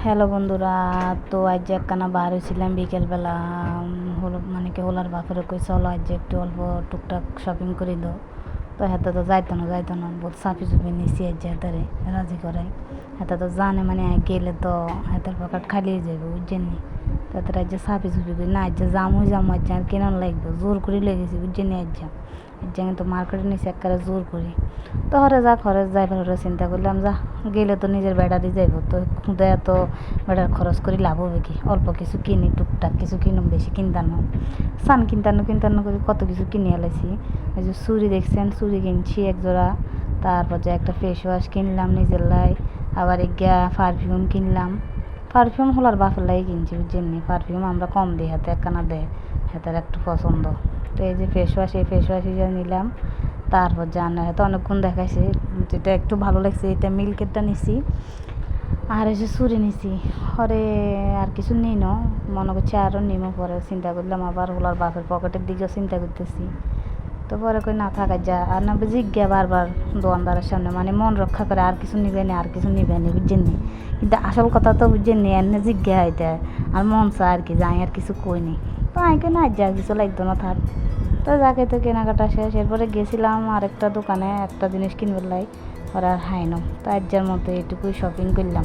Hello বন্ধুরা। তো আজ যে একখানা বার হয়েছিলাম বিকেলবেলা, হলো মানে কি হলার বাপের কই চলো আজ একটু অল্প টুকটাক শপিং করে দাও। তো হাতে তো যাইতো না বহুত সাফি চুপি নিছি আজ যে হাতারে রাজি করাই। হাতে তো জানে মানে গেলে তো হাতের পকেট খালি হয়ে যাবে বুঝছেন নি। তাদের আজ যে সাফি চুপি করি না, আজ যে জামু আজ যে আর কেন লাগবে, জোর করে লেগেছি বুঝছেন নি। আজ যে কিন্তু মার্কেটে নিচে একবারে জোর করি। তো খরচ যাইবার হরে চিন্তা করলাম যা গেলে তো নিজের বেড়ারই যাইব, তো খুদে এত বেড়ার খরচ করে লাভ হবে কি, অল্প কিছু কিনি টুকটাক কিছু কিনুম, বেশি কিনতানো সান কিনতানো করে কত কিছু কিনে এলাইছি। এই যে চুড়ি দেখছেন, চুড়ি কিনছি এক জোড়া, তারপর যে একটা ফেস ওয়াশ কিনলাম নিজের লাই, আবার গিয়া পারফিউম কিনলাম। পারফিউম হলার বাপের লাই কিনছি বুঝছেন নি। পারফিউম আমরা কম দিই, হাতে একখানা দেয়, হাতের একটু পছন্দ। তো এই যে ফেস ওয়াশ, এই ফেস ওয়াশ নিলাম। তারপর জানা হয়তো অনেকক্ষণ দেখাইছে, যেটা একটু ভালো লাগছে এটা মিল্কেরটা নিছি। আর এই যে চুরি নিছি হরে, আর কিছু নিই ন, মনে করছি আরও নিমো, পরে চিন্তা করলাম আবার হলার বাপের পকেটের দিকেও চিন্তা করতেছি। তো পরে কই না থাকা যা, আর না জিজ্ঞা বারবার দোকানদারের সামনে, মানে মন রক্ষা করে আর কিছু নিবে না আর কিছু নিবে না বুঝছেন নি। কিন্তু আসল কথা তো বুঝছেন নি, এনে জিজ্ঞা হইতে আর মন চা আর কি যাই আর কিছু কই নি। তো আমি কই না যা কিছু লাগতো না থাক। তো যাকে তো কেনাকাটা শেষ, এরপরে গেছিলাম আরেকটা দোকানে একটা জিনিস কিনবার লাই, ওরা আর হাইনো। তো আজ্জার মতো এটুকুই শপিং করলাম।